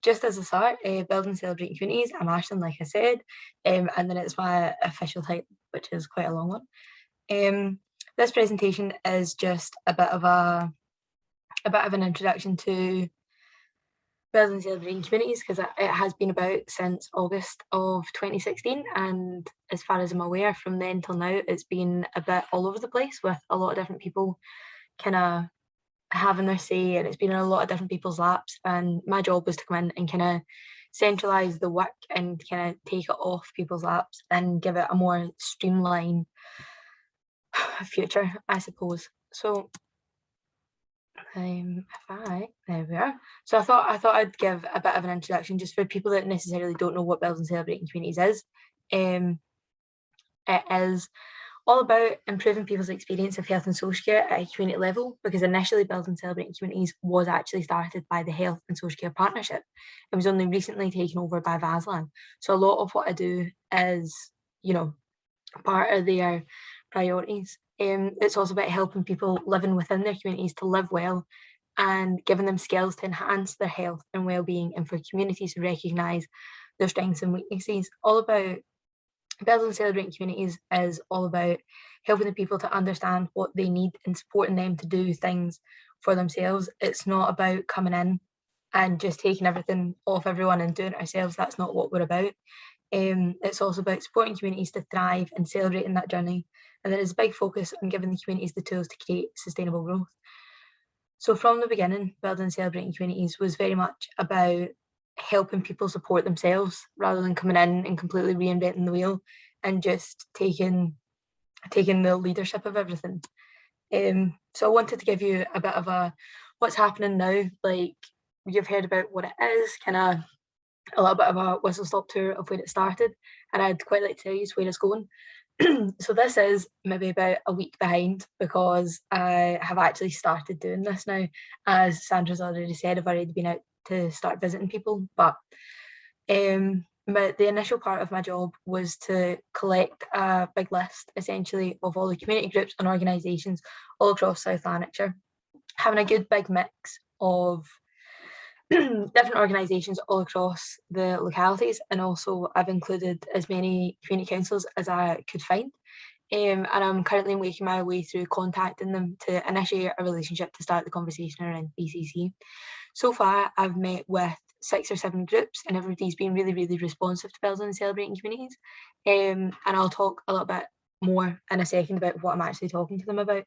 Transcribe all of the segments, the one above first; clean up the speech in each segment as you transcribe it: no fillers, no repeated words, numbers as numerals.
just as a start, building celebrating communities, I'm Aislinn, like I said, and then it's my official title, which is quite a long one. This presentation is just a bit of an introduction to building celebrating communities, because it has been about since August of 2016, and as far as I'm aware, from then till now, it's been a bit all over the place with a lot of different people kind of having their say, and it's been in a lot of different people's laps, and my job was to come in and kind of centralize the work and kind of take it off people's laps and give it a more streamlined future, I suppose. So there we are. So I thought I'd give a bit of an introduction just for people that necessarily don't know what building celebrating communities is. It is all about improving people's experience of health and social care at a community level, because initially building celebrating communities was actually started by the Health and Social Care Partnership. It was only recently taken over by VASLan. So a lot of what I do is, part of their priorities. It's also about helping people living within their communities to live well and giving them skills to enhance their health and well-being, and for communities to recognise their strengths and weaknesses. All about building celebrating communities is all about helping the people to understand what they need and supporting them to do things for themselves. It's not about coming in and just taking everything off everyone and doing it ourselves. That's not what we're about. It's also about supporting communities to thrive and celebrating that journey. And there is a big focus on giving the communities the tools to create sustainable growth. So from the beginning, building and celebrating communities was very much about helping people support themselves rather than coming in and completely reinventing the wheel and just taking the leadership of everything. So I wanted to give you a bit of what's happening now. Like, you've heard about what it is, kind of a little bit of a whistle-stop tour of where it started, and I'd quite like to tell you where it's going. So this is maybe about a week behind, because I have actually started doing this now. As Sandra's already said, I've already been out to start visiting people, but the initial part of my job was to collect a big list, essentially, of all the community groups and organisations all across South Lanarkshire, having a good big mix of different organisations all across the localities, and also I've included as many community councils as I could find. And I'm currently making my way through contacting them to initiate a relationship to start the conversation around BCC. So far, I've met with 6 or 7 groups, and everybody's been really, really responsive to building and celebrating communities. And I'll talk a little bit more in a second about what I'm actually talking to them about.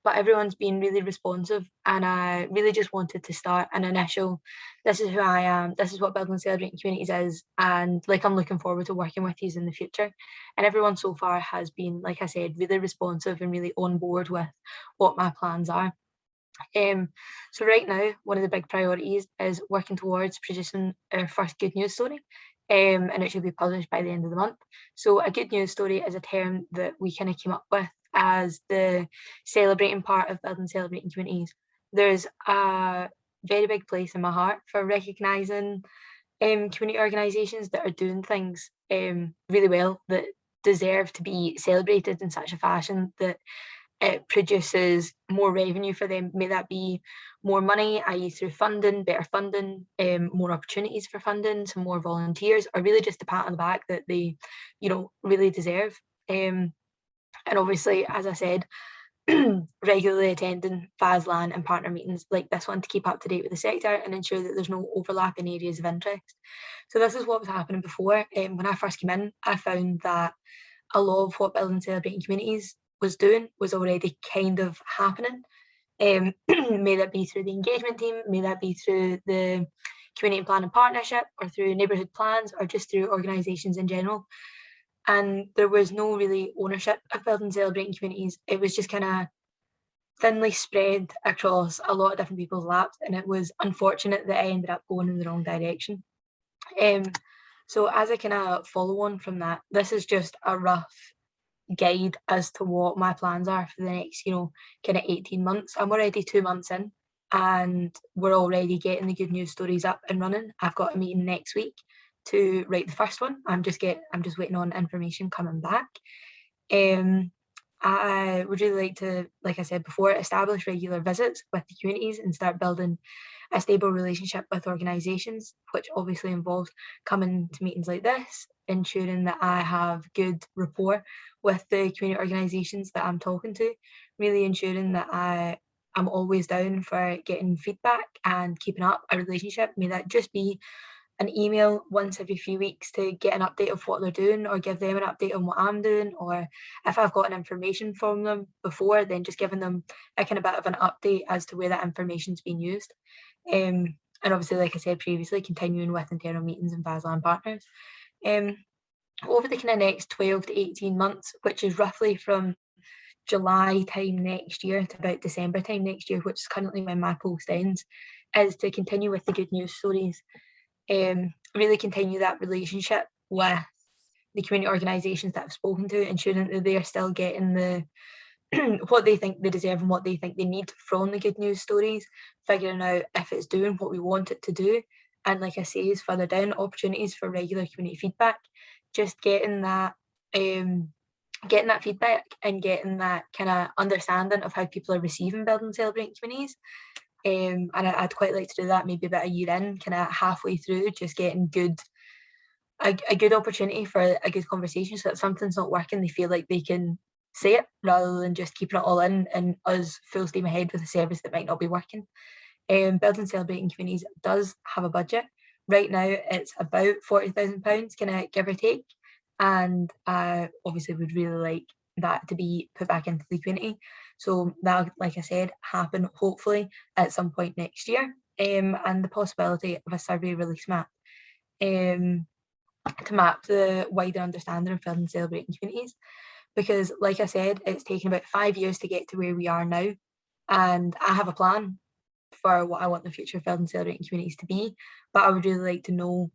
But everyone's been really responsive, and I really just wanted to start an initial, this is who I am, this is what building and celebrating communities is, and like, I'm looking forward to working with you in the future. And everyone so far has been, like I said, really responsive and really on board with what my plans are. So right now, one of the big priorities is working towards producing our first good news story, and it should be published by the end of the month. So a good news story is a term that we kind of came up with as the celebrating part of building celebrating communities. There's a very big place in my heart for recognising community organisations that are doing things really well, that deserve to be celebrated in such a fashion that it produces more revenue for them. May that be more money, i.e. through funding, better funding, more opportunities for funding, some more volunteers, or really just a pat on the back that they, really deserve. And obviously, as I said, regularly attending VASLan and partner meetings like this one to keep up to date with the sector and ensure that there's no overlap in areas of interest. So this is what was happening before. When I first came in, I found that a lot of what building celebrating communities was doing was already kind of happening. May that be through the engagement team, may that be through the community planning partnership, or through neighbourhood plans, or just through organisations in general. And there was no really ownership of building celebrating communities. It was just kind of thinly spread across a lot of different people's laps, and it was unfortunate that I ended up going in the wrong direction. So as I kind of follow on from that, this is just a rough guide as to what my plans are for the next, kind of 18 months. I'm already 2 months in, and we're already getting the good news stories up and running. I've got a meeting next week to write the first one. I'm just waiting on information coming back. I would really like to, like I said before, establish regular visits with the communities and start building a stable relationship with organisations, which obviously involves coming to meetings like this, ensuring that I have good rapport with the community organisations that I'm talking to, really ensuring that am always down for getting feedback and keeping up a relationship. May that just be an email once every few weeks to get an update of what they're doing or give them an update on what I'm doing, or if I've gotten information from them before, then just giving them a kind of bit of an update as to where that information's been used. And obviously, like I said previously, continuing with internal meetings and VASLan partners. Um, Over the kind of next 12 to 18 months, which is roughly from July time next year to about December time next year, which is currently when my post ends, is to continue with the good news stories, really continue that relationship with the community organisations that I've spoken to, ensuring that they're still getting the what they think they deserve and what they think they need from the good news stories, figuring out if it's doing what we want it to do. And like I say, is further down, opportunities for regular community feedback, just getting that feedback and getting that kind of understanding of how people are receiving building celebrating communities. And I'd quite like to do that maybe about a year in, kind of halfway through, just getting a good opportunity for a good conversation, so that something's not working, they feel like they can say it rather than just keeping it all in and us full steam ahead with a service that might not be working. Building Celebrating Communities does have a budget. Right now it's about £40,000, kind of give or take, and obviously would really like that to be put back into the community. So that'll, like I said, happen hopefully at some point next year. And the possibility of a survey release map um, to map the wider understanding of building celebrating communities. Because, like I said, it's taken about 5 years to get to where we are now, and I have a plan for what I want the future of building celebrating communities to be. But I would really like to know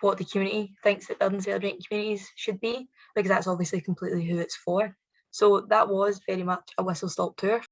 what the community thinks that building celebrating communities should be, because that's obviously completely who it's for. So that was very much a whistle stop tour